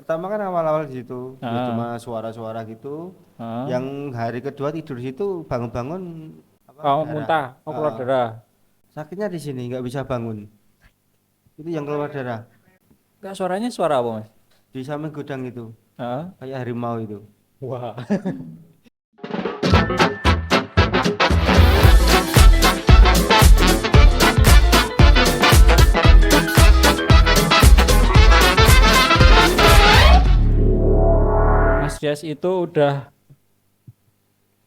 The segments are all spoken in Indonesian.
pertama kan awal-awal di situ ya Ah, cuma suara-suara gitu. ah. Yang hari kedua tidur di situ bangun-bangun apa Oh, darah. muntah, oh keluar Heeh. darah. Sakitnya di sini nggak bisa bangun. Itu yang keluar darah Enggak, suaranya suara apa, Mas? di samping gudang itu Ah. kayak harimau itu. Wah. Mas Dias itu udah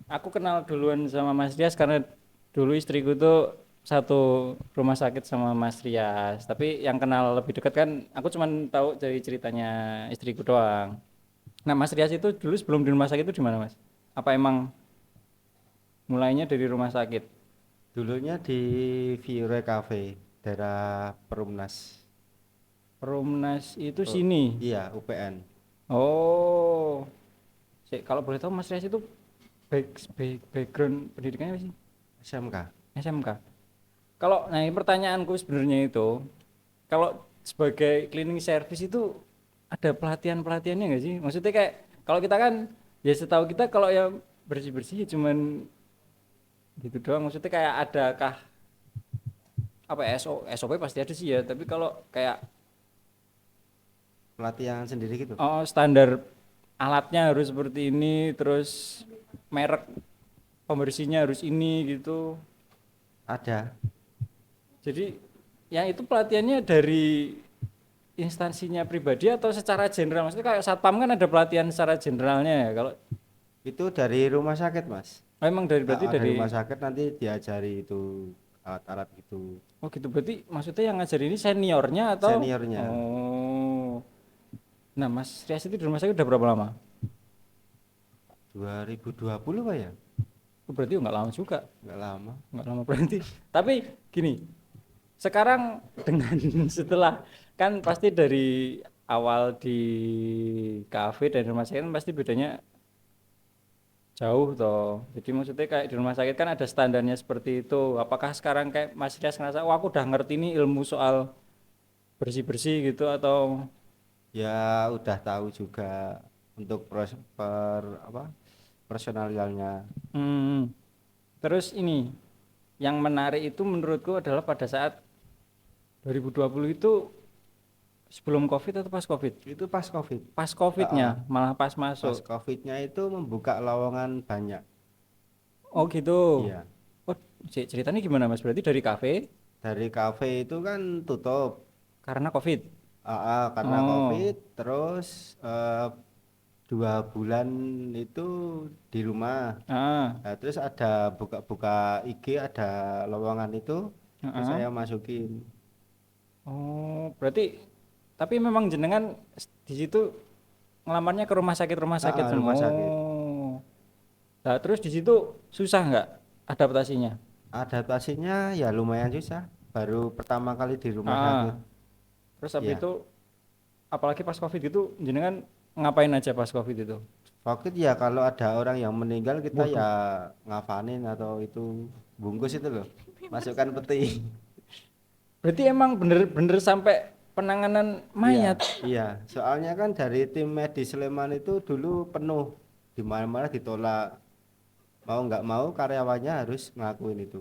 aku kenal duluan sama Mas Dias karena dulu istriku tuh satu rumah sakit sama Mas Rias. Tapi yang kenal lebih dekat kan aku cuman tahu dari ceritanya istriku doang. Nah, Mas Rias itu dulu sebelum di rumah sakit itu di mana, Mas? Apa emang mulainya dari rumah sakit? Dulunya di Fiore Cafe daerah Perumnas. Perumnas itu Oh, sini. iya UPN Oh, kalau boleh tahu Mas Rias itu background pendidikannya apa sih? SMK. SMK. Kalau nah ini pertanyaanku sebenarnya itu, kalau sebagai cleaning service itu ada pelatihan-pelatihannya nggak sih? Maksudnya kayak kalau kita kan ya setahu kita kalau yang bersih-bersih ya cuman gitu doang. Maksudnya kayak adakah apa ya, SOP pasti ada sih ya, tapi kalau kayak Pelatihan sendiri gitu. oh standar alatnya harus seperti ini, terus merek pembersihnya harus ini gitu. Ada. Jadi yang itu pelatihannya dari instansinya pribadi atau secara general? Maksudnya kayak satpam kan ada pelatihan secara generalnya ya. Kalau Itu dari rumah sakit, Mas. oh, emang dari berarti Dari dari rumah sakit nanti diajari itu alat-alat gitu. oh gitu berarti maksudnya yang ngajar ini seniornya atau Seniornya oh. Nah, Mas Rias itu di rumah sakit udah berapa lama? 2020 Pak ya? Oh, berarti nggak lama juga. Nggak lama. Nggak lama berarti. Tapi gini, sekarang dengan setelah kan pasti dari awal di kafe dan rumah sakit kan pasti bedanya jauh toh. Jadi maksudnya kayak di rumah sakit kan ada standarnya seperti itu. Apakah sekarang kayak Mas Rias ngerasa, wah aku udah ngerti nih ilmu soal bersih-bersih gitu atau Ya udah tahu juga untuk apa personalnya. hmm, terus ini yang menarik itu menurutku adalah pada saat 2020 itu sebelum COVID atau pas COVID? Itu pas COVID. Pas Ah, COVID-nya ah. malah pas Pas masuk. COVID-nya itu membuka lowongan banyak. Oh gitu. Iya. Oh, ceritanya gimana Mas? Berarti dari kafe Dari kafe itu kan tutup. karena COVID. Karena Oh. COVID terus 2 bulan itu di rumah. Ah. Nah, terus ada buka-buka IG ada lowongan itu, terus Ah. saya masukin. Oh, berarti tapi memang jenengan di situ ngelamarnya ke rumah sakit semua. Rumah sakit. Oh. Nah, terus di situ susah nggak adaptasinya? Adaptasinya ya lumayan susah. Baru pertama kali di rumah sakit. Ah, terus habis Ya, itu apalagi pas COVID gitu jenengan ngapain aja pas COVID itu? COVID ya kalau ada orang yang meninggal kita ya Waduh. ngafanin atau itu bungkus itu loh. Masukkan peti. Berarti emang bener-bener sampai penanganan Iya, mayat. iya. Soalnya kan dari tim medis Sleman itu dulu penuh, di mana-mana ditolak. Mau nggak mau karyawannya harus ngelakuin itu.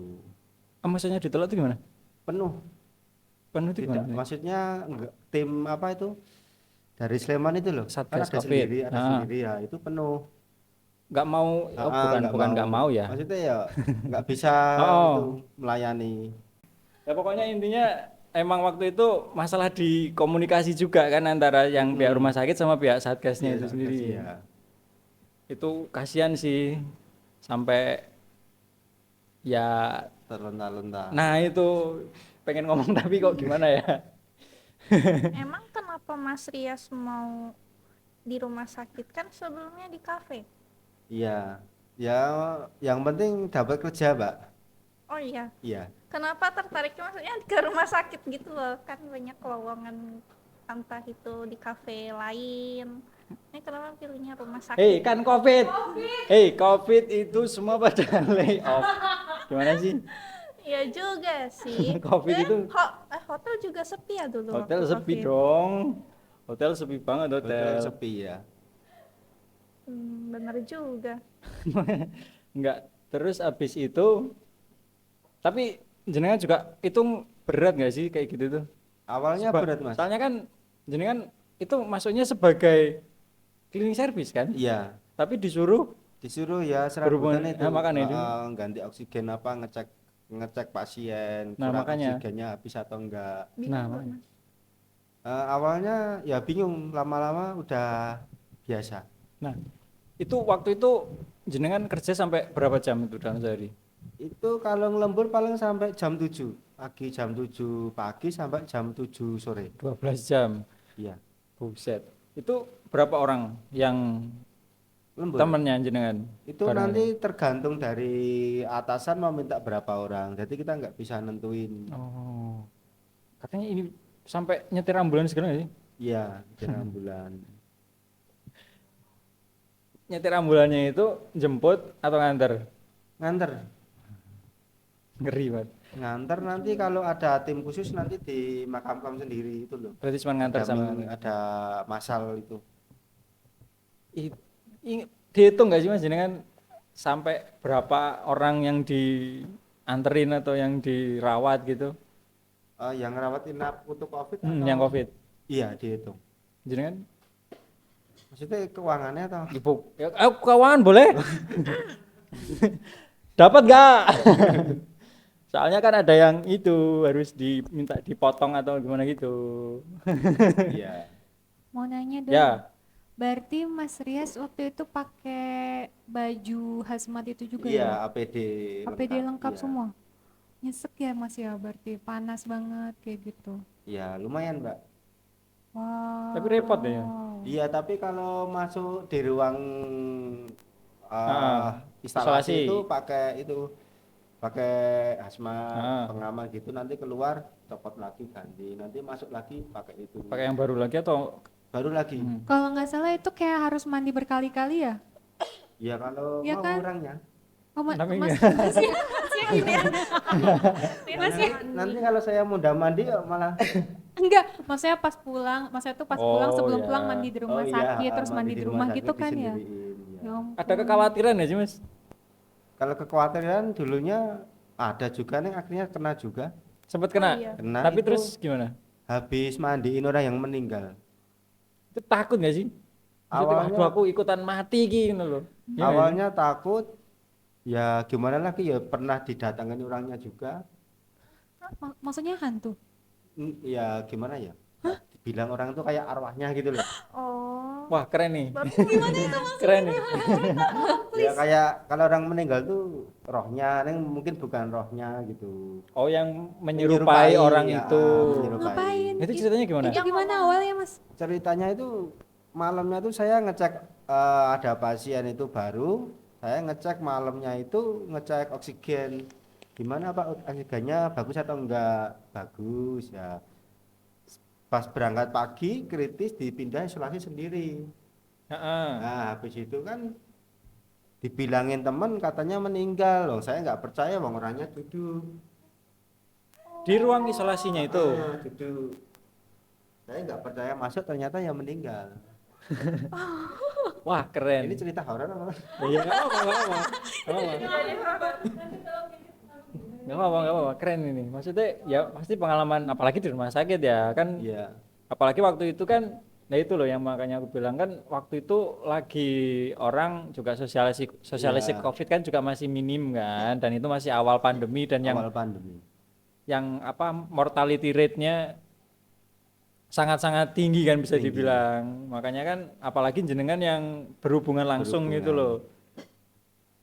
Ah, maksudnya ditolak itu gimana? Penuh. Penuh itu Tidak, gimana? maksudnya enggak, tim apa itu dari Sleman itu loh. Kan Satgas COVID. ada Nah, sendiri ya, itu penuh. nggak mau, oh bukan Nggak bukan mau. nggak mau ya. Maksudnya ya nggak bisa itu Oh, melayani. ya pokoknya intinya emang waktu itu masalah di komunikasi juga kan antara yang pihak rumah Mm-mm. sakit sama pihak satgasnya Iya, itu Satgas sendiri. ya. Itu kasihan sih sampai ya, Terlunta-lunta. nah itu pengen ngomong tapi kok gimana ya. Emang kenapa Mas Rias mau di rumah sakit kan sebelumnya di kafe? Iya. Ya, yang penting dapat kerja, Mbak. Oh iya, Iya. kenapa tertariknya maksudnya ke rumah sakit gitu loh? Kan banyak lowongan entah itu di kafe lain. Ini kenapa pilihnya rumah Hei sakit? kan COVID. Hei COVID itu semua pada lay off. Gimana sih? Iya juga sih. COVID itu Hotel juga sepi ya dulu hotel waktu sepi COVID. dong. Hotel sepi banget Hotel hotel. sepi ya. Bener juga. Enggak. Terus abis itu, tapi jenengan juga itu berat nggak sih kayak gitu tuh? Awalnya berat Mas. Soalnya kan jenengan itu masuknya sebagai cleaning service kan? Iya, Tapi disuruh disuruh ya berhubungan, serabutan itu makanya itu. ganti oksigen apa ngecek ngecek pasien Nah kurang makanya, oksigennya habis atau enggak. nah Bingung makanya. Mas. Awalnya ya bingung, lama-lama udah biasa. Nah itu waktu itu jenengan kerja sampai berapa jam itu dalam sehari? Itu kalau ngelembur paling sampai jam 7 pagi, jam 7 pagi sampai jam 7 sore. 12 jam. Iya, Buset. Itu berapa orang yang lembur. temennya jenengan? Itu Bareng nanti tergantung dari atasan mau minta berapa orang. Jadi kita nggak bisa nentuin. Oh, katanya ini sampai nyetir ambulans segala nggak sih? Iya, jalan bulan. Nyetir ambulannya itu jemput atau nganter? Nganter, Ngeri banget. nganter nanti kalau ada tim khusus nanti dimakamkan sendiri itu loh. Berarti cuma nganter Ada, sama ada masal itu. I- dihitung nggak sih mas jenengan sampai berapa orang yang dianterin atau yang dirawat gitu? Yang rawat inap untuk COVID Yang COVID. Iya dihitung. Jenengan Maksudnya keuangannya atau? ibu ya, keuangan boleh? Dapat nggak? Soalnya kan ada yang itu harus diminta dipotong atau gimana gitu. Iya. Mau nanya dong. Ya, Berarti Mas Rias waktu itu pakai baju hazmat itu juga Iya, ya? APD APD lengkap iya. semua. Nyesek ya Mas ya, berarti panas banget kayak gitu. Iya, lumayan, Mbak. Wow. tapi repot ya. Iya, tapi kalau masuk di ruang Isolasi. instalasi itu pakai hazmat Ah. pengaman gitu, nanti keluar copot lagi ganti, nanti masuk lagi pakai itu. Pakai yang baru lagi atau Baru lagi. Kalau nggak salah itu kayak harus mandi berkali-kali ya? Ya kalau Iya mau kan? orangnya. Oh, Tapi Mas, enggak. Nanti kalau saya mudah mandi ya malah enggak, maksudnya pas pulang, maksudnya tuh pas pulang Oh, sebelum ya. pulang mandi di rumah iya, sakit, terus mandi di rumah gitu sakit kan ya? disendiriin, iya. Ya ampun. Ada kekhawatiran ya sih mas? Kalau kekhawatiran dulunya ada juga nih, akhirnya kena juga. Sempat kena? iya. Kena Tapi itu terus gimana? habis mandiin orang yang meninggal. Itu takut nggak sih? Maksudnya, Awalnya- "Aduh, aku ikutan mati gitu loh. Ya, Awalnya takut, ya gimana lagi ya pernah didatangin orangnya juga. Maksudnya hantu? Ya gimana ya? Dibilang orang tuh kayak arwahnya gitu loh. Oh. Wah keren nih, Bapak gimana itu Mas? keren nih. Ya kayak kalau orang meninggal tuh rohnya, ini mungkin bukan rohnya gitu. Oh yang menyerupai orang ya, itu. menyerupai. Ngapain? Itu ceritanya gimana? Itu gimana awalnya Mas? Ceritanya itu malamnya tuh saya ngecek ada pasien itu baru, saya ngecek malamnya itu ngecek oksigen. Gimana Pak, oksigennya bagus atau enggak? Bagus ya. Pas berangkat pagi kritis dipindah isolasi sendiri. Heeh. Nah, habis itu kan dibilangin temen katanya meninggal loh. Saya nggak percaya, bang, orangnya duduk. Di ruang isolasinya itu. Duduk. Saya nggak percaya masuk, ternyata ya meninggal. Wah keren. Ini cerita horor apa? Iya nggak apa-apa, nggak apa-apa. Nggak apa-apa, nggak apa-apa. Keren ini. Maksudnya ya pasti pengalaman, apalagi di rumah sakit ya kan. Iya. Apalagi waktu itu kan, nah itu loh yang makanya aku bilang kan waktu itu lagi orang juga sosialisasi Iya. COVID kan juga masih minim kan, dan itu masih awal pandemi dan Awal pandemi. yang apa mortality rate-nya sangat-sangat tinggi kan bisa Tinggi. dibilang. Makanya kan apalagi jenengan yang berhubungan langsung gitu loh.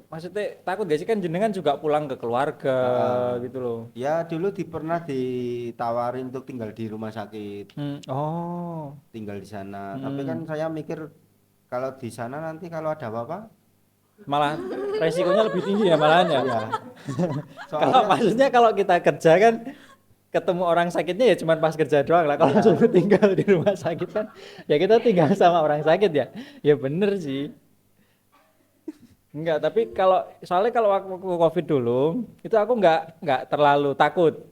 Maksudnya takut gak sih kan jenengan juga pulang ke keluarga gitu loh. Ya dulu pernah ditawarin untuk tinggal di rumah sakit, Oh. tinggal di sana. Tapi kan saya mikir kalau di sana nanti kalau ada apa-apa, Malah resikonya lebih tinggi ya malahan ya. ya. Kalau Soalnya maksudnya kalau kita kerja kan ketemu orang sakitnya ya cuma pas kerja doang lah. Kalau suruh tinggal di rumah sakit kan ya kita tinggal sama orang sakit ya. Ya bener sih. Enggak, tapi soalnya kalau waktu COVID dulu itu aku enggak terlalu takut.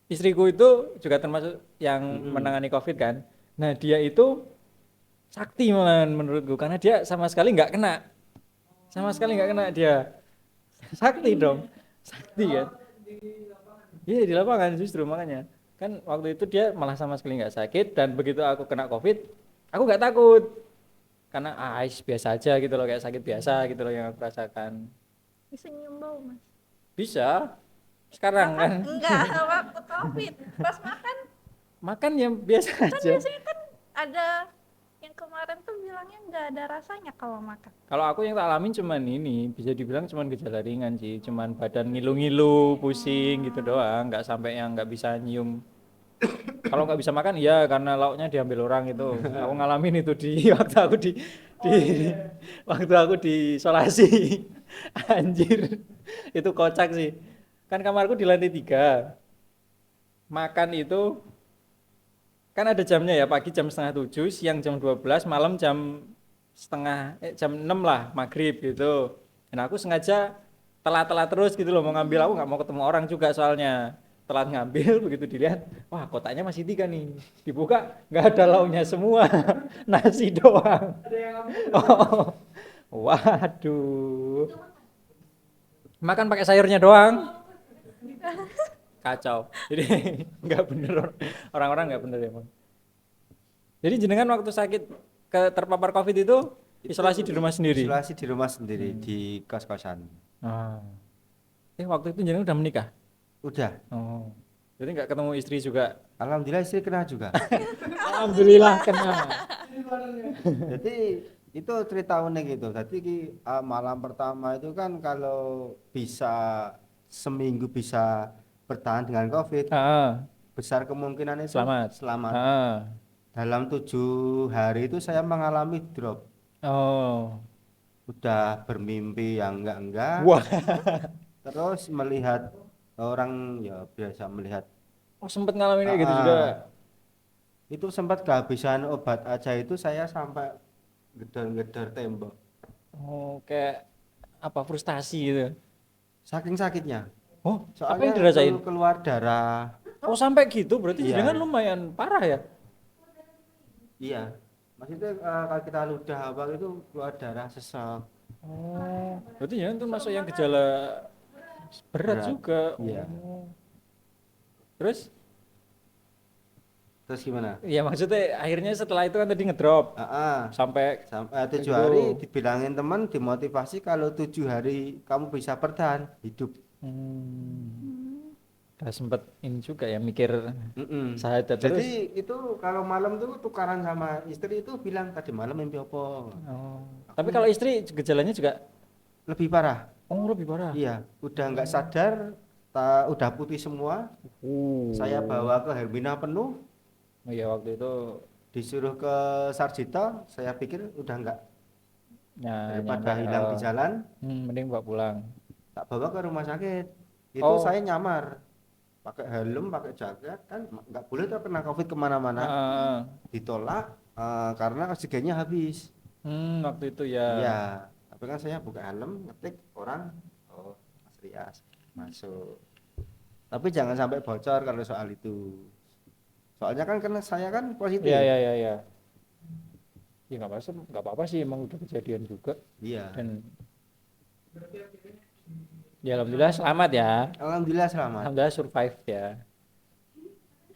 Istriku itu juga termasuk yang menangani COVID kan. Nah dia itu sakti malahan menurutku karena dia sama sekali nggak kena, sama sekali nggak kena dia. Sakti dong, sakti kan. Iya di lapangan justru makanya kan waktu itu dia malah sama sekali nggak sakit dan begitu aku kena COVID, aku nggak takut karena biasa aja gitu loh kayak sakit biasa gitu loh yang aku rasakan. Bisa nyium bau mas. Bisa sekarang Makan kan enggak waktu covid pas makan makan yang biasa kan aja. biasanya kan ada yang kemarin tuh bilangnya nggak ada rasanya kalau makan. Kalau aku yang tak alamin cuman ini bisa dibilang cuman gejala ringan sih, cuman badan ngilu-ngilu, pusing gitu doang, nggak sampai yang nggak bisa nyium. Kalau nggak bisa makan iya karena lauknya diambil orang itu. Aku ngalamin itu di waktu aku di waktu aku diisolasi. Anjir. Itu kocak sih. Kan kamarku di lantai 3. Makan itu kan ada jamnya ya, pagi jam setengah 7, siang jam 12, malam jam 6 lah, maghrib gitu. Dan aku sengaja telat-telat terus gitu loh mau ngambil, aku nggak mau ketemu orang juga soalnya. Telat ngambil, begitu dilihat, wah kotaknya masih 3 nih. Dibuka, nggak ada lauknya semua, nasi doang. Oh, waduh. Makan pakai sayurnya doang. Kacau. Jadi nggak bener, orang-orang nggak bener emang. Jadi jenengan waktu sakit terpapar COVID itu isolasi di rumah sendiri. Isolasi di rumah sendiri di kos-kosan. Ah. Waktu itu jenengan udah menikah? Udah. Oh. Jadi nggak ketemu istri juga. Alhamdulillah istri kena juga. Alhamdulillah kena. Jadi itu cerita unik itu. Jadi malam pertama itu kan kalau bisa seminggu bisa bertahan dengan COVID, Ah, besar kemungkinan itu selamat. selamat. Ah. Dalam 7 hari itu saya mengalami drop. Oh. Udah bermimpi yang enggak. Wah. Terus melihat orang ya biasa melihat. Oh, sempat ngalamin kayak gitu Ah, juga. Itu sempat kehabisan obat aja itu saya sampai gedor-gedor tembok. Oh, kayak apa frustasi gitu. Saking sakitnya. Oh, apa Soalnya yang dirasain? keluar darah. Oh, sampai gitu berarti Iya. jenengan lumayan parah ya? Iya. Maksudnya kalau kita ludah apa itu keluar darah sesek. Oh, berarti jenengan tuh masuk yang gejala berat Berat. juga. Iya. Oh. Terus? Terus gimana? Ya maksudnya akhirnya setelah itu kan tadi ngedrop sampai Sampai 7 itu. hari dibilangin teman dimotivasi kalau 7 hari kamu bisa bertahan hidup. Udah sempet ini juga ya mikir Mm-mm. sahadat terus. Jadi itu kalau malam tuh tukaran sama istri itu bilang tadi malam mimpi apa? Oh. Tapi kalau istri gejalanya juga Lebih parah. lebih parah. Iya, udah nggak sadar, udah putih semua. Saya bawa ke Hermina penuh, Oh iya waktu itu disuruh ke Sarjito. Saya pikir udah nggak daripada nyamar, hilang di jalan, mending bawa pulang. tak bawa ke rumah sakit. Itu Oh. saya nyamar, pakai helm, pakai jaket, kan nggak boleh tuh kena COVID kemana-mana. Ditolak karena oksigennya habis. Waktu itu ya. Iya, tapi kan saya buka helm, ngetik orang, oh Mas Rias masuk. Tapi jangan sampai bocor kalau soal itu. Soalnya kan karena saya kan positif. Iya. Ya nggak apa-apa sih emang udah kejadian juga Iya. dan ya alhamdulillah selamat ya. Alhamdulillah selamat. Alhamdulillah survive ya.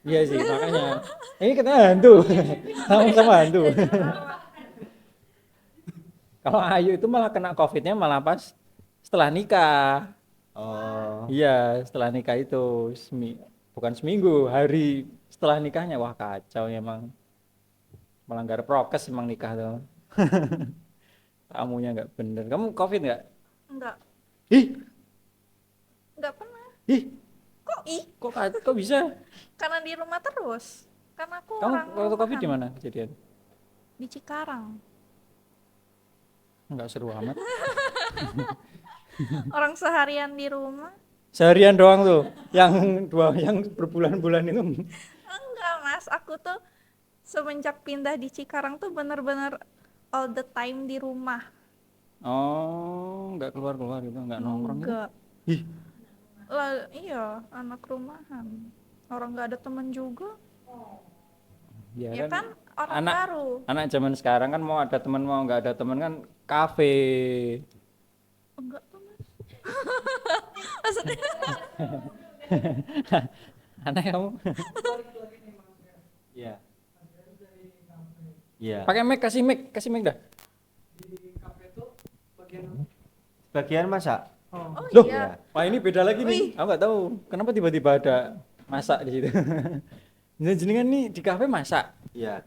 Iya sih makanya. Ini kita hantu. Sama-sama hantu. Kalau Ayu itu malah kena COVID-nya malah pas setelah nikah. Oh. Iya, setelah nikah itu bukan seminggu, hari setelah nikahnya wah kacau emang. Melanggar prokes emang nikah tuh. Tamunya nggak bener. Kamu COVID nggak? Enggak, Ih, enggak pernah. ih, Kok kok bisa? karena di rumah terus. Karena aku Kamu orang waktu COVID di rumahan. mana kejadian? Di Cikarang. Enggak seru amat. Orang seharian di rumah. Seharian doang tuh. Yang berbulan-bulan itu. Enggak mas, aku tuh semenjak pindah di Cikarang tuh bener-bener all the time di rumah. Oh, nggak keluar-keluar gitu, nggak nongkrong gitu. Enggak. Ih, Lah, iya, anak rumahan. Orang nggak ada temen juga. ya Ya kan. kan orang anak baru. anak zaman sekarang kan mau ada teman mau nggak ada teman kan kafe. Enggak tuh Mas. Maksudnya Aneh kamu. Iya. Iya. Pakai kasih mic dah. Bagian masak. oh Loh, iya. wah ini beda lagi nih. Aku nggak tahu kenapa tiba-tiba ada masak di situ. Nah, jenengan nih di kafe masak. Iya.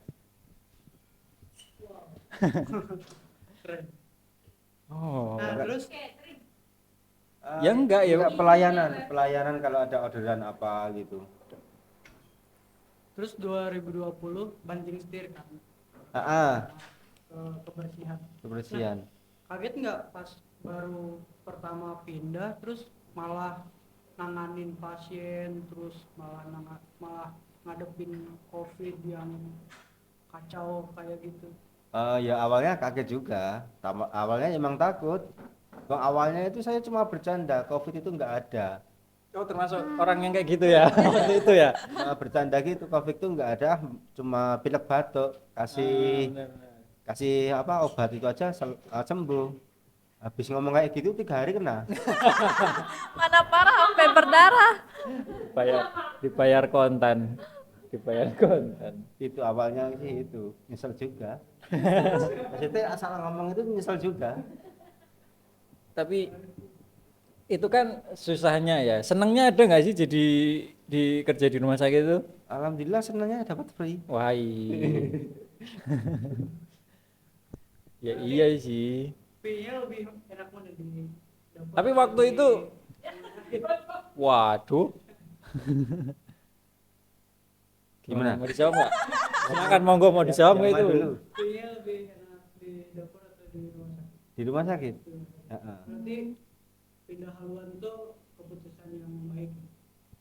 Oh. Terus Ya enggak, ya. Pelayanan kalau ada orderan apa gitu. terus 2020 banting setir kan kebersihan. Kebersihan. Kaget nggak pas baru pertama pindah terus malah nanganin pasien terus malah ngadepin COVID yang kacau kayak gitu. Ya awalnya kaget juga. Awalnya emang takut. Bang, awalnya itu saya cuma bercanda, COVID itu nggak ada. Oh, termasuk orang yang kayak gitu ya. Waktu itu ya. Bercanda gitu, COVID itu nggak ada, cuma pilek batuk, kasih apa obat itu aja sembuh. Habis ngomong kayak gitu 3 hari kena. Mana parah sampai berdarah. Dibayar kontan. Itu awalnya sih itu, nyesel juga. Maksudnya asal ngomong itu nyesel juga. Tapi itu kan susahnya ya. Senangnya ada nggak sih jadi kerja di rumah sakit itu? Alhamdulillah senangnya dapat free. Wah. Ya iya sih. Fee-nya lebih enak mana di dapat Tapi waktu itu waduh. Gimana? Mau dijawab nggak? Silakan monggo mau dijawab nggak Yang itu? mana dulu? fee-nya lebih enak di dapur atau di rumah sakit? Di rumah sakit. Heeh. Berarti pindah haluan tuh keputusan yang baik.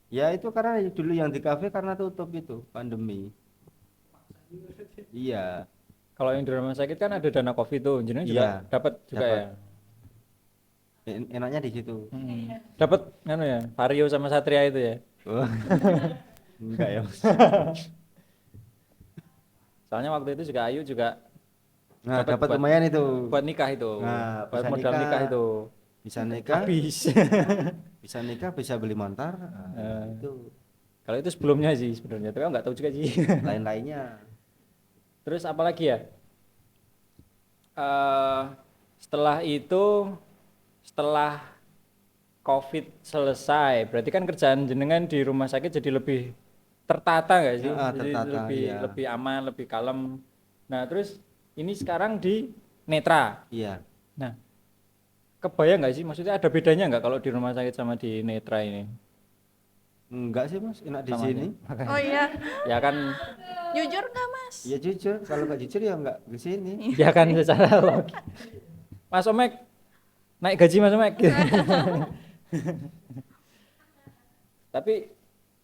Ya itu karena dulu yang di kafe karena tutup itu pandemi. Iya. Kalau yang di rumah sakit kan ada dana Covid tuh, jenengan juga Iya, dapat juga dapat. ya. Enaknya di situ. Dapat nganu ya, Vario sama Satria itu ya. Oh. Enggak ya. Mas. Soalnya waktu itu juga Ayu juga Nah, dapat dapat buat- lumayan itu. buat nikah itu. Nah, Buat bisa modal nikah. nikah itu. Bisa nikah, Habis. bisa nikah, bisa beli motor. Nah, itu Kalau itu sebelumnya sih sebenarnya, tapi aku nggak tahu juga sih. lain-lainnya. Terus apa lagi ya? Setelah itu, setelah COVID selesai, berarti kan kerjaan jenengan di rumah sakit jadi lebih tertata nggak sih? Ya, Jadi tertata, iya. lebih aman, lebih kalem. Nah, terus ini sekarang di Netra. Iya. Nah, kebayang nggak sih? Maksudnya ada bedanya nggak kalau di rumah sakit sama di Netra ini? Enggak sih Mas, enak di Sama sini. aja. Oh iya, Ya kan, jujur nggak Mas? Ya jujur, kalau nggak jujur ya nggak di sini. ya kan secara logis. Mas Omek, naik gaji Mas Omek. Tapi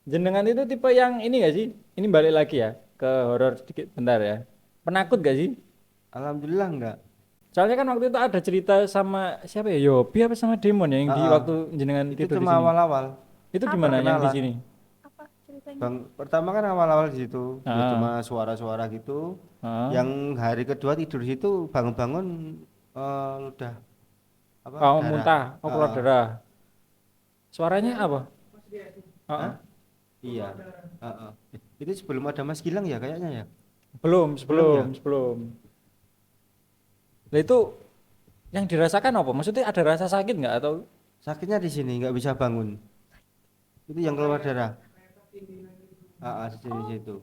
jenengan itu tipe yang ini nggak sih? Ini balik lagi ya ke horor sedikit bentar ya. Penakut gak sih? Alhamdulillah enggak. Soalnya kan waktu itu ada cerita sama siapa ya? Yopi apa sama Demon ya yang di waktu jenengan Itu tidur di cuma sini. awal-awal. Itu Apa? gimana yang di Kenalan. sini? Apa ceritanya? Bang, pertama kan awal-awal di situ, ya Ah. cuma suara-suara gitu. Heeh. Yang hari kedua tidur di situ bangun-bangun udah apa? Oh, darah. muntah, oh keluar Ah, darah. Suaranya apa? Heeh. Iya. Heeh. Itu sebelum ada Mas Gilang ya kayaknya ya. Belum, Belum sebelum. Lah itu yang dirasakan apa? Maksudnya ada rasa sakit nggak atau Sakitnya di sini nggak bisa bangun. Itu yang keluar darah. Di situ.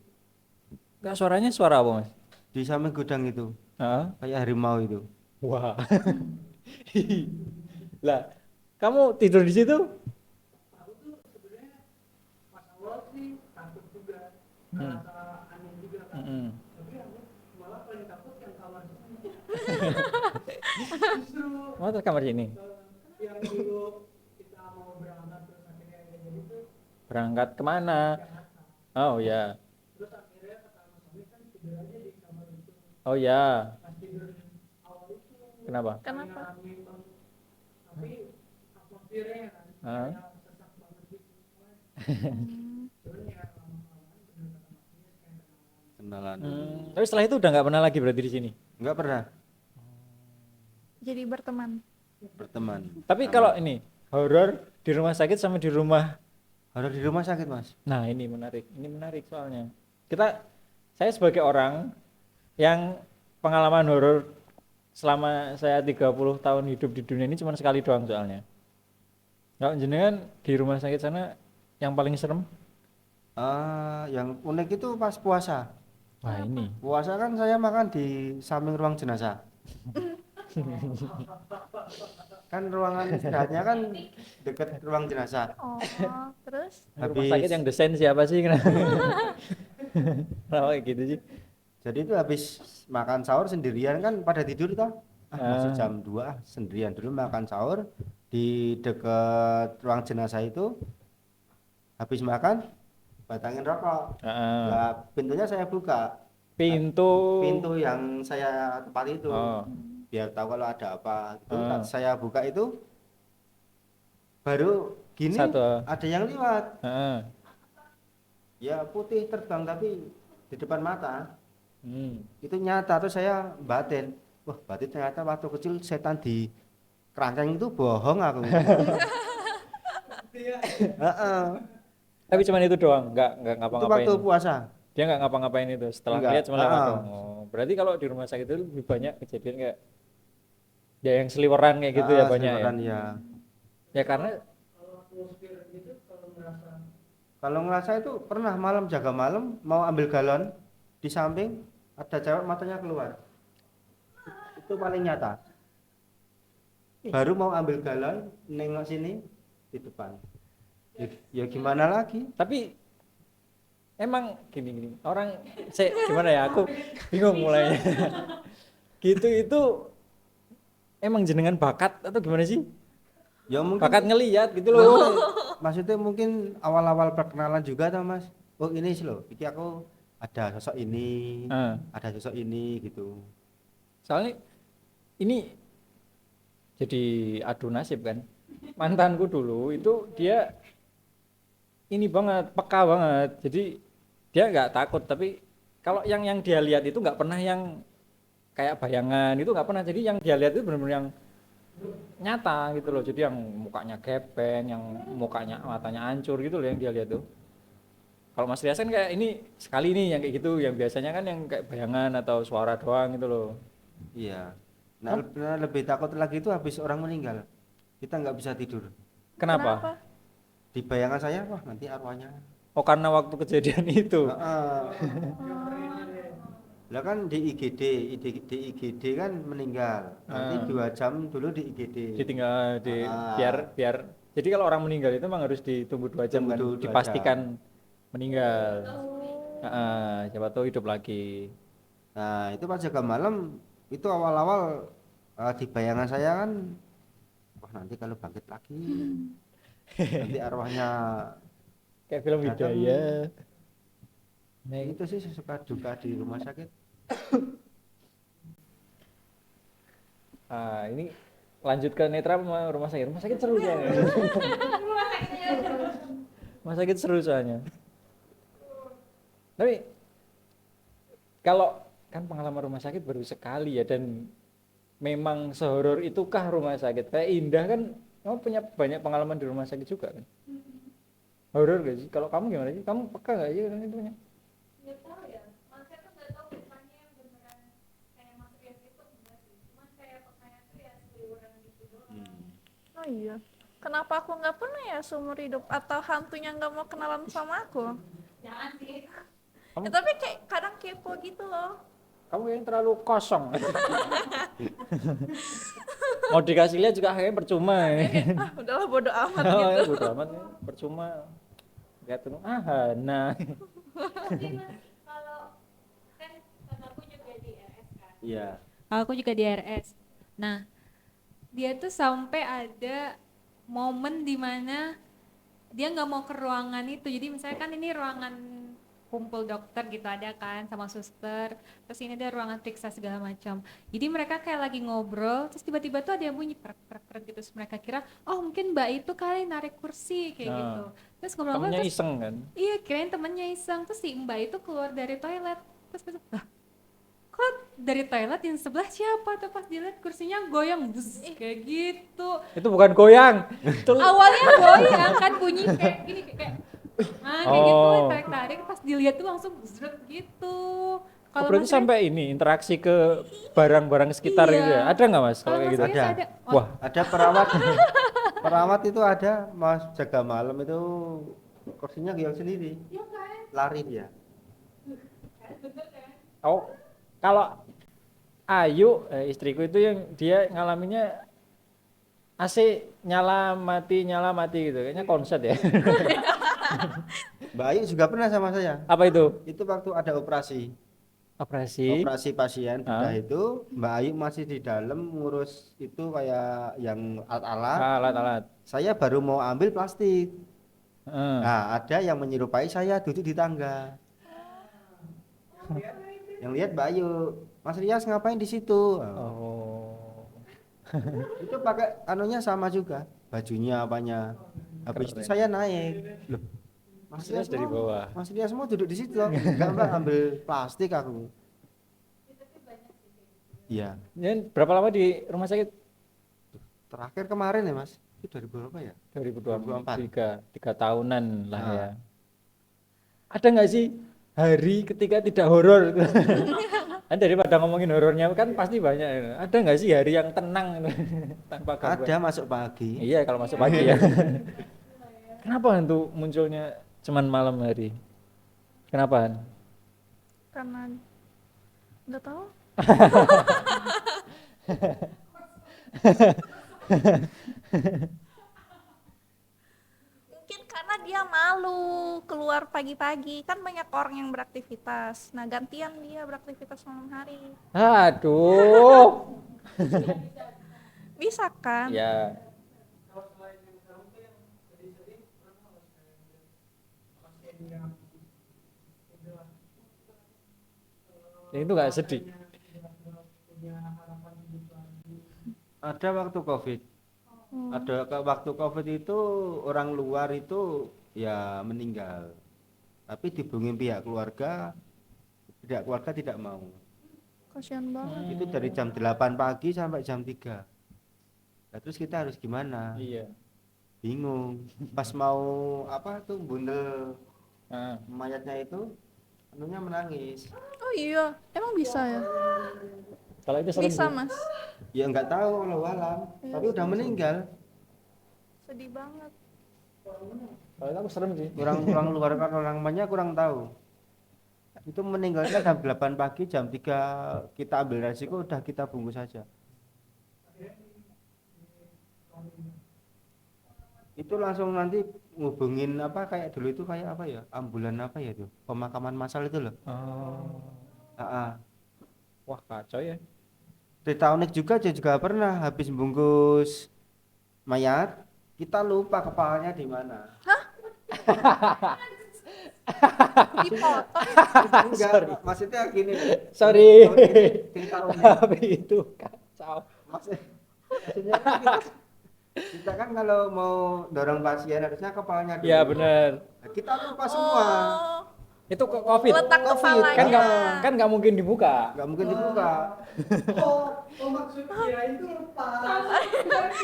nggak suaranya suara apa Mas? Di samping gudang itu, Heeh. kayak harimau itu. Wah. Lah, kamu tidur di situ? Aku tuh sebenarnya pas awal sih takut juga, merasa aneh juga kan. Mm-mm. Tapi aku malah paling takut yang kamar sini. Justru Mau ke kamar sini? yang dulu kita mau berangkat terus akhirnya kayak jadi tuh Berangkat kemana? Oh ya, terus akhirnya kata Mas Ami kan tidur aja di kamar itu. oh ya. Pas tidur awal itu Kenapa? Kenapa? rame banget. Tapi atmosfernya kan Hah? kayak sesak banget gitu. Cuman ya lama-kelamaan bener kata Mas Ami kayak kenalan. kenalan. Tapi setelah itu udah nggak pernah lagi berarti di sini. Nggak pernah Jadi berteman. berteman. Tapi Sama. kalau ini horor di rumah sakit sama di rumah. Harus di rumah sakit, Mas. Nah, ini menarik. Ini menarik soalnya. Saya sebagai orang yang pengalaman horor selama saya 30 tahun hidup di dunia ini cuma sekali doang soalnya. Kalau jenengan di rumah sakit sana yang paling serem? Yang unik itu pas puasa. Wah, ini. Puasa kan saya makan di samping ruang jenazah. Kan ruangan istirahatnya kan dekat ruang jenazah. Oh, terus? Rumah sakit yang desain siapa sih? Kenapa kayak gitu sih? Jadi itu habis makan sahur sendirian kan pada tidur toh. Masih jam 2 sendirian dulu makan sahur di dekat ruang jenazah itu. Habis makan batangin rokok. Nah, pintunya saya buka. Pintu yang saya tempati itu. Biar tahu kalau ada apa gitu. Saya buka itu baru gini ada yang lewat. Ya putih terbang tapi di depan mata. Itu nyata. Terus saya batin, wah berarti ternyata waktu kecil setan di kerangkeng itu bohong aku. Tapi cuman itu doang, nggak Itu ngapa-ngapain. waktu puasa. Dia nggak ngapa-ngapain itu. Setelah Enggak. lihat cuma lewat doang. Oh, berarti kalau di rumah sakit itu lebih banyak kejadian kayak ya yang seliweran kayak gitu ya banyak ya. Seliweran, ya. Ya karena Kalau atmosfer gitu, kalau merasa Kalau ngerasa itu pernah malam jaga malam mau ambil galon di samping ada cewek matanya keluar. Itu paling nyata. Baru mau ambil galon nengok sini di depan. Ya gimana lagi? tapi emang gini orang gimana ya aku bingung mulainya. Gitu itu emang jenengan bakat atau gimana sih? Ya mungkin Bakat ngelihat gitu loh. maksudnya mungkin awal-awal perkenalan juga tuh Mas. Oh ini sih loh, iki aku ada sosok ini, ada sosok ini gitu. Soalnya ini jadi adu nasib kan. Mantanku dulu itu dia ini banget, peka banget. Jadi dia nggak takut, tapi kalau yang dia lihat itu nggak pernah yang kayak bayangan itu nggak pernah. Jadi yang dia lihat itu benar-benar yang nyata gitu loh. Jadi yang mukanya gepeng, yang mukanya matanya hancur gitu loh yang dia lihat tuh. Kalau Mas Rias kan kayak ini sekali nih yang kayak gitu, yang biasanya kan yang kayak bayangan atau suara doang gitu loh. Iya. Nah, lebih takut lagi itu habis orang meninggal. Kita nggak bisa tidur. Kenapa? Di bayangan saya, wah nanti arwahnya. Oh karena waktu kejadian itu. Lah kan di IGD kan meninggal. Nanti 2 jam dulu di IGD. Ditinggal biar jadi kalau orang meninggal itu memang harus ditunggu 2 jam kan, Tunggu 2 dipastikan meninggal. Siapa tahu hidup lagi. Nah, itu pas jaga malam itu awal-awal di bayangan saya kan, wah nanti kalau bangkit lagi nanti arwahnya Kayak film datang. Hidayah. Nah, itu sih suka duka di rumah sakit. Ini lanjut ke Netra sama rumah sakit. Rumah sakit seru soalnya. Rumah sakit seru soalnya. Tapi kalau kan pengalaman rumah sakit baru sekali ya, dan memang sehoror itukah rumah sakit? Kayak Indah kan kamu punya banyak pengalaman di rumah sakit juga kan? Horor gak sih? Kalau kamu gimana sih? Kamu peka gak sih kan itunya? Nggak tahu ya, maksudnya tuh nggak tahu mukanya yang beneran kayak Mas Rias itu enggak sih, cuman kayak pekanya tuh ya seliweran gitu doang. Oh iya. Kenapa aku nggak pernah ya seumur hidup? Atau hantunya nggak mau kenalan sama aku? Jangan sih. Ya, tapi kayak kadang kepo gitu loh. Kamu yang terlalu kosong. Mau dikasih lihat juga kayaknya percuma ya. Udahlah bodo amat Oh, gitu. ya, bodo amat ya, percuma. Lihat tuh, nah. Tapi Mas, kalau kan kakakku juga di RS kan. Iya. Aku juga di RS. Nah, dia tuh sampai ada momen dimana dia nggak mau ke ruangan itu. Jadi misalnya kan ini ruangan kumpul dokter gitu ada kan sama suster, terus ini ada ruangan periksa segala macam. Jadi mereka kayak lagi ngobrol, terus tiba-tiba tuh ada yang bunyi prek gitu. Terus mereka kira, oh mungkin mbak itu kali narik kursi kayak Nah, gitu. Terus ngobrol-ngobrol Temennya terus iseng kan? iya kirain temennya iseng, terus si mbak itu keluar dari toilet, pas lah kok dari toilet yang sebelah siapa tuh, pas dilihat kursinya goyang bus kayak gitu. Itu bukan goyang. Itu Awalnya goyang kan bunyi kayak gini kayak kayak gitu Oh. tarik-tarik, pas dilihat tuh langsung zret gitu. Kalau berarti Mas Rias- sampai ini interaksi ke barang-barang sekitar Iya. gitu ya. Ada nggak Mas kalau kalau kayak Mas gitu? Rias Ada. Oh, Wah, Ada perawat, perawat itu ada, mas jaga malam itu kursinya goyang sendiri, iya kan? lari dia. oh kalau Ayu istriku itu yang dia ngalaminnya AC nyala mati gitu. Kayaknya konslet ya. Mbak Ayu juga pernah sama saya. Apa itu? Itu waktu ada operasi, Operasi. operasi pasien bedah Ah. itu, Mbak Ayu masih di dalam ngurus itu kayak yang alat-alat. Alat-alat. Saya baru mau ambil plastik. Heeh. Nah, ada yang menyerupai saya duduk di tangga. Yang lihat Mbak Ayu, Mas Rias ngapain di situ? Oh. Itu pakai anunya sama juga, bajunya apanya. Habis itu saya naik. Loh, Mas Rias dari mau- bawah. Mas Rias mau duduk di situ. Enggak, Mbak, ambil plastik aku. Iya, Ini berapa lama di rumah sakit? terakhir kemarin ya, Mas. Itu dari berapa ya? 2024. 3 tahunan lah Ah. ya. Ada nggak sih hari ketika tidak horor? Kan daripada ngomongin horornya kan pasti banyak. Ada nggak sih hari yang tenang tanpa gangguan? Ada masuk pagi. Iya kalau masuk pagi ya. Kenapa hantu munculnya cuman malam hari? Kenapa? Han? Karena nggak tahu. Mungkin karena dia malu keluar pagi-pagi, kan banyak orang yang beraktivitas. Nah, gantian dia beraktivitas malam hari. Aduh. Bisa kan? Ya. Ya, itu nggak sedih. Ada waktu COVID. Waktu COVID itu orang luar itu ya meninggal. Tapi dihubungin pihak keluarga tidak mau. Kasihan banget. Itu dari jam 8 pagi sampai jam 3. Nah, terus kita harus gimana? Iya. Bingung. Pas mau apa tuh bundel Ah. mayatnya itu anunya menangis. Oh iya, emang bisa ya? Kalau itu serem Bisa, sih. Mas. Ya nggak tahu Allah alam, tapi udah meninggal. Sedih banget. Kalau itu aku serem sih. Orang luar kan orang banyak kurang tahu. Itu meninggalnya jam 8 pagi, jam 3 kita ambil resiko udah kita bungkus saja. Itu langsung nanti ngubungin apa kayak dulu itu kayak apa ya? Ambulan apa ya itu? Pemakaman massal itu loh. Oh. Wah kacau ya. Cerita unik juga saya juga pernah habis bungkus mayat, kita lupa kepalanya di mana. Dipotong. Enggak, maksudnya gini. Sorry. Cerita unik. Tapi itu kacau. Maksudnya kan kita kan kalau mau dorong pasien harusnya kepalanya dulu. Iya benar. Nah, kita lupa semua. Oh, Itu kok COVID. letak Covid. kepalanya. Kan nggak mungkin dibuka. Nggak mungkin dibuka. Oh maksudnya itu lepas.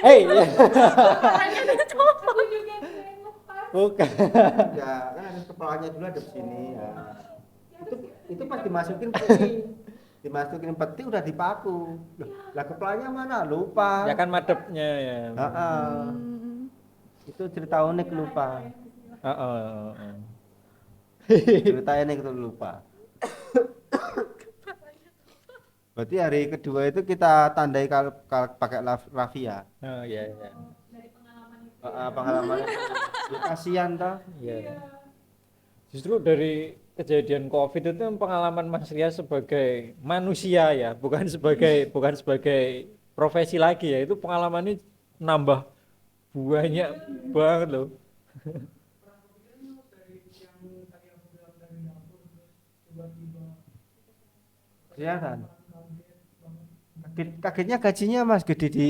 Hei, ya. Aku juga keren lepas. Bukan. Ya kan harus kepalanya dulu ada di sini ya. Itu pas dimasukin peti udah dipaku. Loh, lah kepalanya mana? Lupa. Ya kan madepnya ya. Hmm. Itu cerita unik lupa. Heeh. Cerita unik itu lupa. Berarti hari kedua itu kita tandai pakai raffia. Oh iya iya. Pengalaman ya, kasihan toh. Iya. Justru dari kejadian COVID itu pengalaman Mas Rias sebagai manusia ya, bukan sebagai profesi lagi ya. Itu pengalamannya nambah banyak banget loh. Kelihatan. Kagetnya gajinya Mas gede di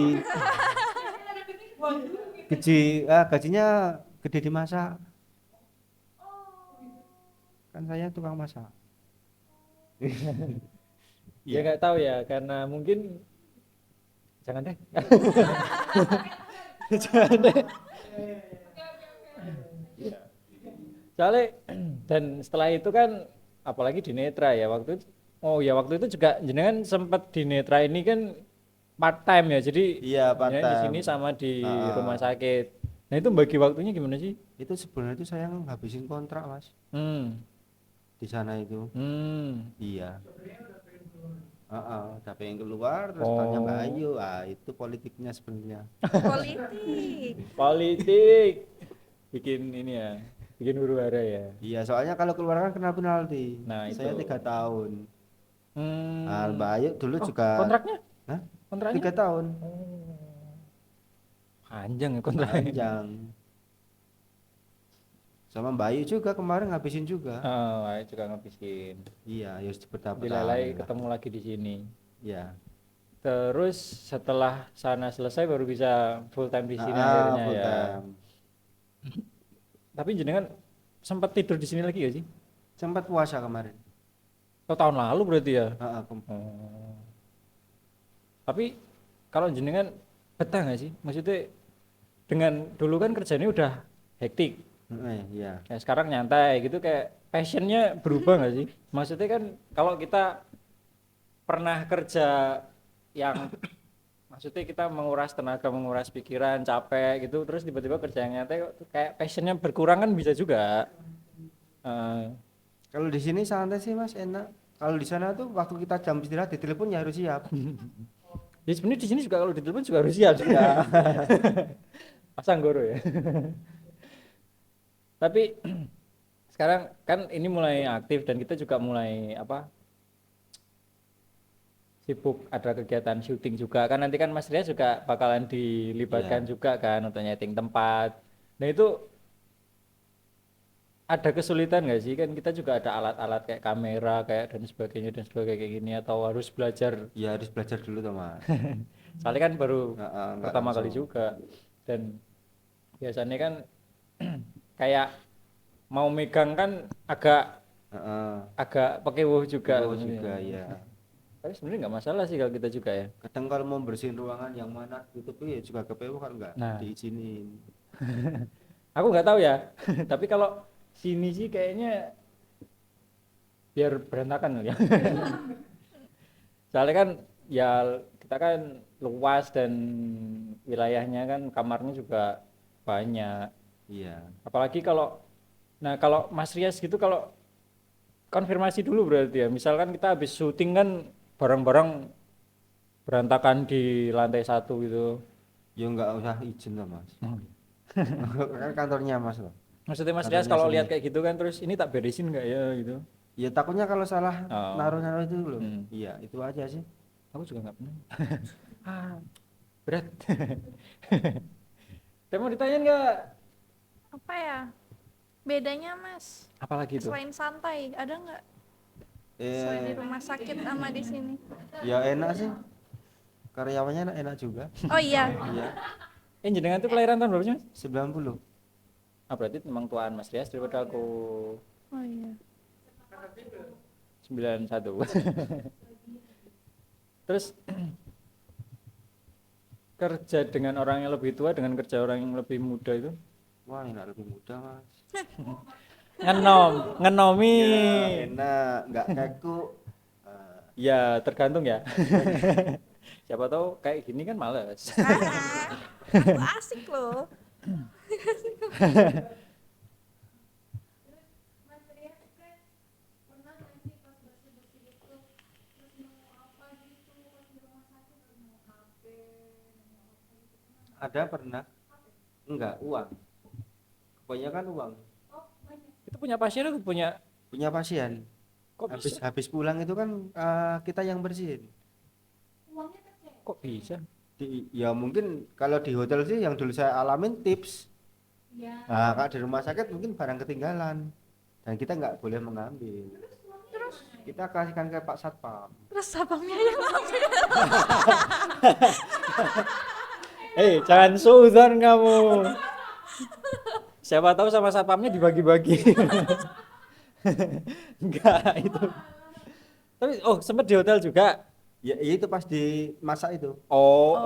gajinya gede di masak. Kan saya tukang masak. Ya nggak tahu ya, karena mungkin jangan deh. Jangan deh. Soalnya dan setelah itu kan apalagi di Netra ya waktu itu, oh ya waktu itu juga jenengan sempat di Netra ini kan part time ya, jadi Iya, part jenengan di time. sini sama di Ah. rumah sakit. Nah itu bagi waktunya gimana sih? Itu sebenarnya itu saya ngabisin kontrak mas di sana itu. Iya. Udah pengen keluar terus tanya Mbak Oh. Ayu, itu politiknya sebenarnya. Politik. Politik bikin ini ya, bikin huru hara ya. Iya, soalnya kalau keluar kan kena penalti. Nah, Saya itu. 3 tahun. Hmm. Mbak Ayu dulu Oh, juga. kontraknya? Hah? Kontraknya? 3 tahun. Panjang ya kontraknya. Panjang. Sama Mbak Ayu juga kemarin ngabisin juga. Oh, ayo juga ngabisin. Iya, ya bertahap Dilalai ketemu lagi di sini. Iya. Terus setelah sana selesai baru bisa full time di sini Ah, akhirnya full ya. time. Tapi jenengan sempat tidur di sini lagi gak sih? Sempat puasa kemarin. Oh, tahun lalu berarti ya. Oh. Tapi kalau jenengan betah nggak sih? Maksudnya dengan dulu kan kerjanya udah hektik. Iya. Ya sekarang nyantai gitu, kayak passionnya berubah nggak sih? Maksudnya kan kalau kita pernah kerja yang maksudnya kita menguras tenaga, menguras pikiran, capek gitu, terus tiba-tiba kerja yang nyantai kok kayak passionnya berkurang kan bisa juga. Eh, Kalau di sini santai sih Mas, enak. Kalau di sana tuh waktu kita jam istirahat ditelepon ya harus siap. ya sebenarnya di sini juga kalau ditelepon juga harus siap juga. Pasang goro ya. Tapi sekarang kan ini mulai aktif dan kita juga mulai sibuk, ada kegiatan syuting juga kan, nanti kan Mas Ria juga bakalan dilibatkan juga kan untuk nyeting tempat. Nah itu ada kesulitan nggak sih, kan kita juga ada alat-alat kayak kamera kayak dan sebagainya kayak gini, atau harus belajar? Ya harus belajar dulu tuh Mas. Soalnya kan baru Nggak pertama kali langsung. juga, dan biasanya kan kayak mau megang kan agak pakai juga. Oh, juga ya. Tapi sebenarnya nggak masalah sih kalau kita juga ya. Kadang kalau mau bersihin ruangan yang mana tutup ya juga kepewu kan nggak Nah. diizinin. Aku nggak tahu ya. Tapi kalau sini sih kayaknya biar berantakan ya. Soalnya kan ya kita kan luas dan wilayahnya kan kamarnya juga banyak. Iya. Apalagi kalau Mas Rias gitu, kalau konfirmasi dulu berarti ya. Misalkan kita habis syuting kan barang-barang berantakan di lantai 1 gitu. Ya nggak usah izin lah Mas. Kan kantornya Mas loh. Maksudnya Mas Kantornya Rias kalau sini. lihat kayak gitu kan, terus ini tak beresin nggak ya gitu. Ya takutnya kalau salah Oh. naruh-naruh itu loh. Hmm. Iya, itu aja sih. Aku juga nggak pernah. Berat. Tapi mau ditanyain nggak? Apa ya? Bedanya Mas, Apalagi itu? selain santai, ada nggak? Selain di rumah sakit sama di sini. Ya enak sih. Karyawannya enak juga. Oh iya, Iya. Jenengan tuh kelahiran tahun berapa sih Mas? 90. Berarti memang tuaan Mas Rias daripada aku oh iya. 91. Terus kerja dengan orang yang lebih tua dengan kerja orang yang lebih muda itu Wah, enak lebih mudah Mas. ngenomi. Ya, enak, nggak kaku. Ya tergantung ya. Siapa tahu kayak gini kan males. Aku asik loh. Mas Rias kan pernah nggak sih pas bersih-bersih itu terus nemu apa gitu pas di rumah sakit, nemu HP, nemu apa gitu, Ada pernah? Enggak, uang. Kebanyakan uang. oh banyak. Itu punya pasien atau punya? Punya pasien. Kok bisa? Habis pulang itu kan kita yang bersihin. Uangnya kecil. Kok bisa? Ya mungkin kalau di hotel sih yang dulu saya alamin tips. Ya. Nah, kalau di rumah sakit mungkin barang ketinggalan dan kita nggak boleh mengambil. Terus Kita kasihkan ke Pak Satpam. terus abangnya yang ngambil. Jangan suuzon kamu. Siapa tahu sama satpamnya dibagi-bagi. Enggak itu. Tapi sempat di hotel juga. Ya itu pas di masak itu. Oh,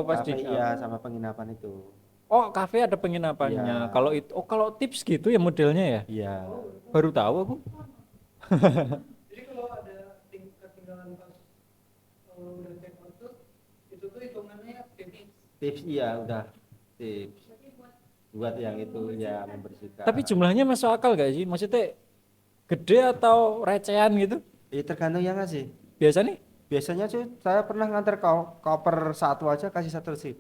pas Kafe di iya sama penginapan itu. Oh, kafe ada penginapannya. Iya. Kalau itu kalau tips gitu ya modelnya ya. Iya. Baru tahu aku. Jadi kalau ada ketinggalan pas udah check out tuh, itu tuh hitungannya tips. Tips iya udah tips buat yang itu ya membersihkan. Tapi jumlahnya masuk akal gak sih? Maksudnya gede atau recehan gitu? Tergantung yang ngasih. Biasa nih? Biasanya sih saya pernah nganter koper satu aja kasih 100.000.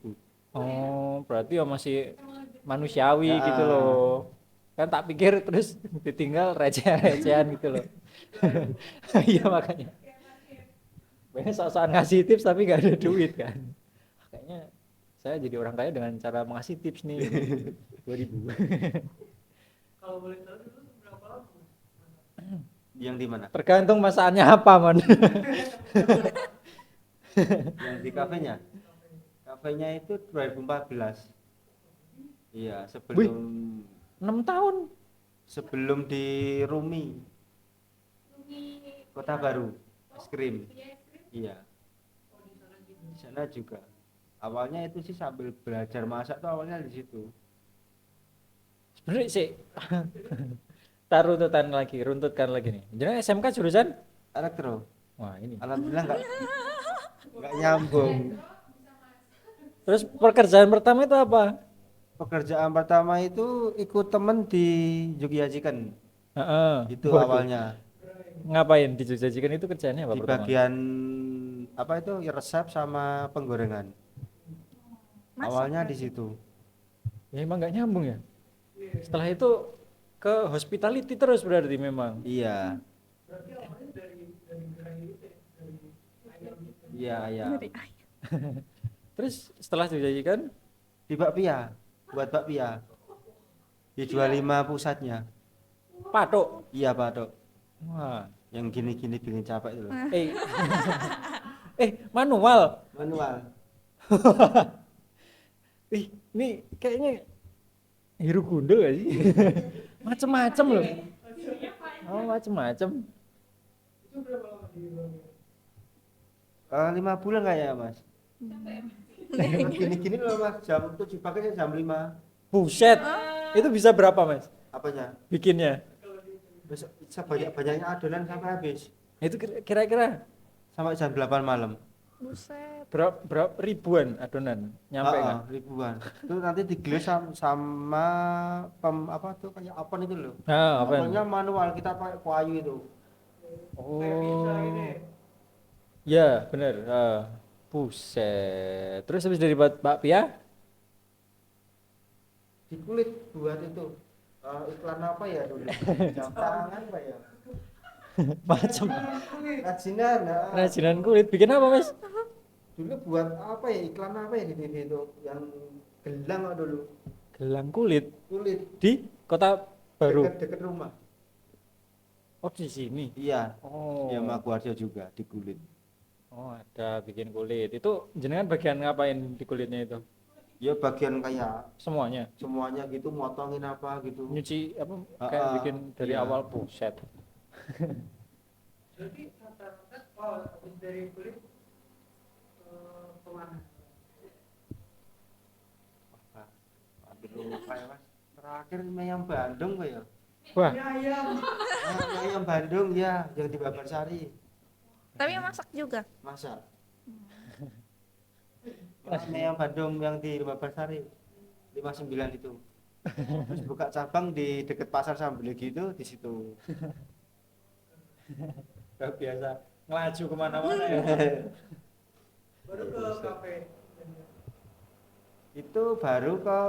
Oh, berarti ya masih manusiawi Ya. gitu loh. Kan tak pikir terus ditinggal receh-recehan gitu loh. Iya makanya. Banyak sok-sokan ngasih tips tapi gak ada duit kan. Kayaknya saya jadi orang kaya dengan cara mengasih tips nih. 2.000. Kalau boleh tahu dulu berapa lama? Yang di mana? Tergantung masakannya apa, Mon. Yang di kafenya. Kafenya itu 2014. Iya, sebelum 6 tahun. sebelum di Rumi, Kota Baru, es krim. Iya. Di sana juga. Awalnya itu sih sambil belajar masak tuh awalnya di situ. Sebenarnya sih runtutkan lagi nih. Jadi SMK jurusan? Elektro. Wah, ini. Alhamdulillah nggak nyambung. Terus pekerjaan pertama itu apa? Pekerjaan pertama itu ikut temen di Jogja Chicken. Heeh. Itu Waduh. awalnya. Ngapain di Jogja Chicken itu kerjaannya apa Di pertama? bagian apa itu resep sama penggorengan. Masak Awalnya di berarti. situ. Ya emang nggak nyambung ya. Setelah itu ke hospitality terus berarti memang. Iya, Berarti awalnya dari gerai itu ya, dari ayam gitu. iya, iya. Dari ayam. Terus setelah Jogja Chicken, Di bakpia, buat bakpia. Di 25 pusatnya. patok. Iya, Pak Dok. Wah. Yang gini-gini bikin capek itu loh. Manual. Manual. Ini kayaknya Hiru Gundul gak sih? Macem-macem loh. Oh, macem-macem. Itu berapa lama di Bali? 5 bulan kayaknya, Mas. Gini-gini loh, Mas. Jam 7 pagi jam 5. Buset. Itu bisa berapa, Mas? Apanya? Bikinnya? Besok sebanyak-banyaknya adonan sampai habis. Itu kira-kira Sampai jam 8 malam. Buset. berapa ribuan adonan nyampe kan? Ribuan. Itu nanti digilis sama apa tuh kayak oven itu loh. Nah, apa? Ovennya manual, kita pakai kayu itu. Oh. Ya, bener. Buset. Terus habis dari bakpia? Di kulit buat itu. Iklan apa ya dulu? Jam tangan apa ya? Macem. Kerajinan. Kerajinan kulit. Bikin apa, Mas? Dulu buat apa ya? Iklan apa ya di TV itu? Yang gelang dulu. Gelang kulit Kulit di Kota Baru. dekat rumah. Oh, di sini. Iya. Oh. Ya Maguwarjo juga di kulit. Oh, ada bikin kulit. Itu jenengan bagian ngapain di kulitnya itu? Ya bagian kayak Semuanya. semuanya gitu, motongin apa gitu. Nyuci apa kayak bikin dari iya. awal buset. Jadi rata-rata habis dari kulit kemana? Hampir lupa ya, Mas. Terakhir ayam Bandung Pak ya. Wah, Ayam. Ayam Bandung ya, yang di Babarsari. Tapi masak juga. Masak. Ayam Bandung yang di Babarsari 59 itu. Terus buka cabang di dekat pasar Sambelegi itu di situ. udah biasa ngelaju kemana-mana ya. Baru ke kafe. Itu baru ke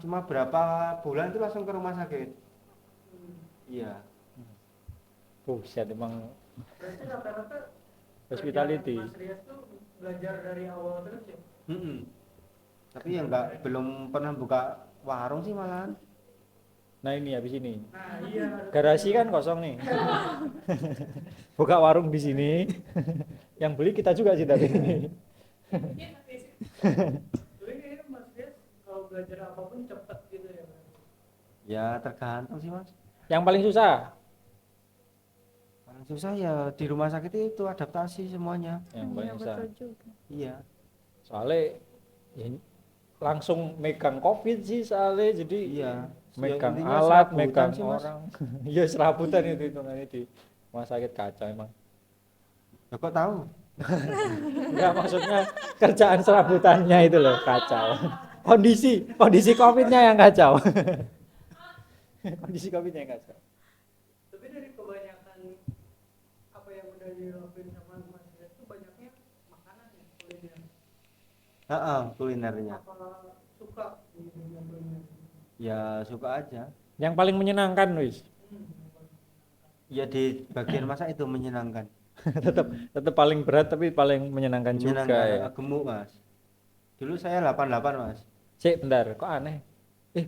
cuma berapa bulan itu langsung ke rumah sakit. Iya. Buset emang Berarti rata-rata hospitality. kerjaan Mas Rias tuh belajar dari awal terus ya? Tapi ya belum pernah buka warung sih malahan. Nah ini habis ini. Nah iya. Garasi kan kosong nih. Buka warung di sini. Yang beli kita juga sih tadi. Tapi kayaknya Mas Rias kalau belajar apapun cepet gitu ya. Ya tergantung sih, Mas. Yang paling susah Paling susah ya di rumah sakit itu adaptasi semuanya. yang Iya banyak betul juga. Iya. soalnya ya, langsung megang covid sih soalnya jadi Iya. megang Intinya alat serabutan megang sih, Mas. orang iya serabutan itu hitungannya di rumah sakit kacau emang. Ya, kok tahu? Enggak maksudnya kerjaan serabutannya itu loh kacau. Kondisi covidnya yang kacau. Kondisi covidnya yang kacau. Tapi dari kebanyakan apa yang udah dilakuin sama Mas Ria itu banyaknya makanan ya, kuliner. Heeh, kulinernya. Apa suka di dunia kuliner? Ya suka aja. Yang paling menyenangkan Luis. Ya di bagian masak itu menyenangkan. tetap paling berat tapi paling menyenangkan juga Menyenangkan, ya. gemuk, Mas. Dulu saya 88, Mas. Cek bentar, kok aneh?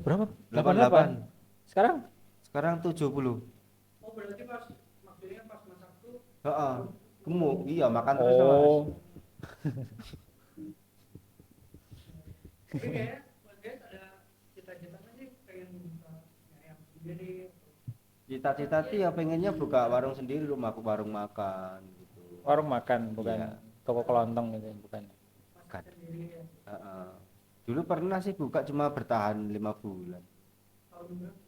Berapa? 88. Sekarang? Sekarang 70. Oh berarti pas maksudnya pas masak tuh Heeh. Gemuk. Iya, makan terus, Mas. Oh, tapi kayaknya Mas Ria ada cita-cita nggak sih pengen buka ayam sendiri? Cita-cita tuh ya pengennya buka warung sendiri, warung makan gitu. warung makan bukan Iya. toko kelontong gitu bukan. Makan. Sendiri ya. Heeh. Dulu pernah sih buka cuma bertahan 5 bulan. Tahun berapa?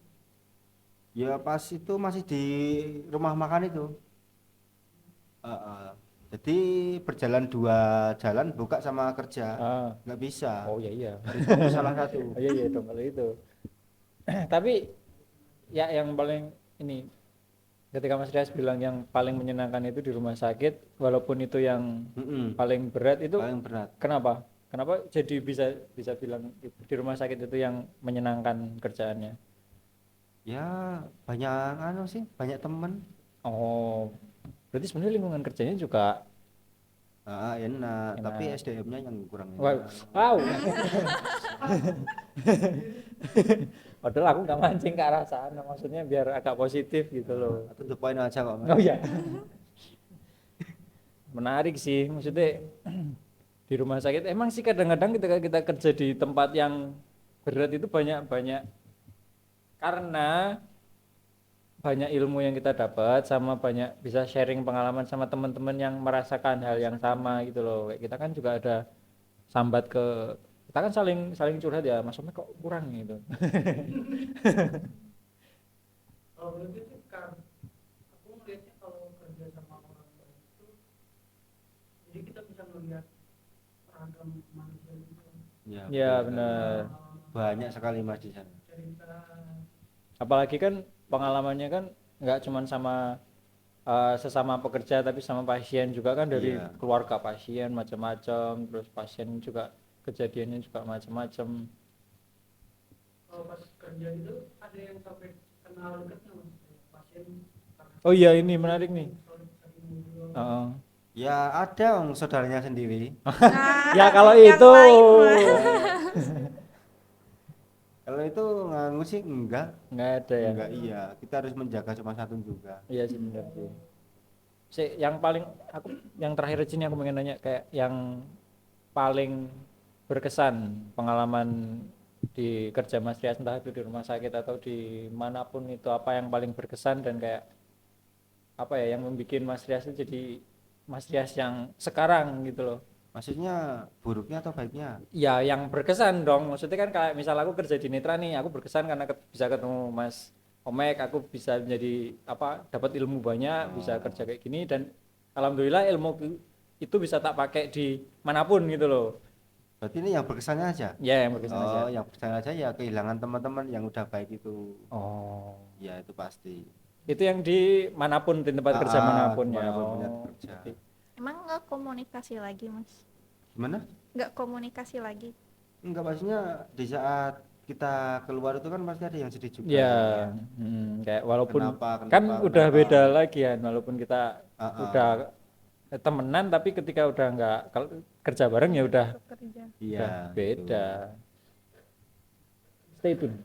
Ya pas itu masih di rumah makan itu. Heeh. Jadi berjalan 2 jalan buka sama kerja. Ah. Nggak bisa. Oh iya. Harus fokus salah satu. Oh iya dong kalau itu. Tapi ya yang paling ini ketika Mas Rias bilang yang paling menyenangkan itu di rumah sakit walaupun itu yang Mm-mm. paling berat itu Paling berat. kenapa? Kenapa jadi bisa bilang di rumah sakit itu yang menyenangkan kerjaannya? Ya banyak banyak temen. Oh, berarti sebenarnya lingkungan kerjanya juga Enak, tapi Enak. SDM-nya yang kurang wow. enak. Wow. Padahal aku nggak mancing ke arah sana, maksudnya biar agak positif gitu loh. Atau the point aja kok, Mas. Oh ya. Menarik sih, maksudnya di rumah sakit emang sih kadang-kadang ketika kita kerja di tempat yang berat itu banyak karena banyak ilmu yang kita dapat sama banyak bisa sharing pengalaman sama teman-teman yang merasakan hal yang sama gitu loh. Kayak kita kan juga ada sambat kita kan saling curhat ya, Mas Omek kok kurang gitu. Kalau berarti sih kan aku melihatnya kalau kerja sama orang baik itu jadi kita bisa melihat ragam manusia gitu. Ya benar. Banyak sekali Mas di sana. Cerita Apalagi kan pengalamannya kan nggak cuma sama sesama pekerja tapi sama pasien juga kan dari Iya. keluarga pasien macam-macam, terus pasien juga kejadiannya juga macam-macam. kalau pas kerja itu ada yang sampai kenal dekat nggak mas? Kayak pasien karena Oh iya ini menarik nih. sering ngobrol. Heeh. Ya ada saudaranya sendiri. Ya kalau yang itu lain mah. Kalau itu nganggu sih enggak. nggak ada ya. Enggak, iya. Kita harus menjaga cuma satu juga. Iya sih benar sih. Yang paling yang terakhir di sini aku pengen nanya kayak yang paling berkesan pengalaman di kerja Mas Rias entah itu di rumah sakit atau di manapun itu apa yang paling berkesan dan kayak apa ya yang membuat Mas Rias itu jadi Mas Rias yang sekarang gitu loh. Maksudnya buruknya atau baiknya? Ya yang berkesan dong, maksudnya kan kayak misal aku kerja di Nitra nih, aku berkesan karena bisa ketemu Mas Omek, aku bisa menjadi dapat ilmu banyak, bisa kerja kayak gini dan alhamdulillah ilmu itu bisa tak pakai di manapun gitu loh. Berarti ini yang berkesannya aja. Ya yang berkesan aja. Yang berkesan aja ya kehilangan teman-teman yang udah baik itu. Oh, Ya itu pasti. itu yang di manapun di tempat kerja manapun ya. Dimanapun tempat kerja. Emang nggak komunikasi lagi mas? Gimana? Nggak komunikasi lagi? Enggak, maksudnya di saat kita keluar itu kan pasti ada yang sedih juga. Ya, kayak walaupun kan udah kenapa? beda lagi ya, walaupun kita Ah. udah temenan tapi ketika udah nggak kerja bareng ya udah Kerja. Iya. beda. Stay tune.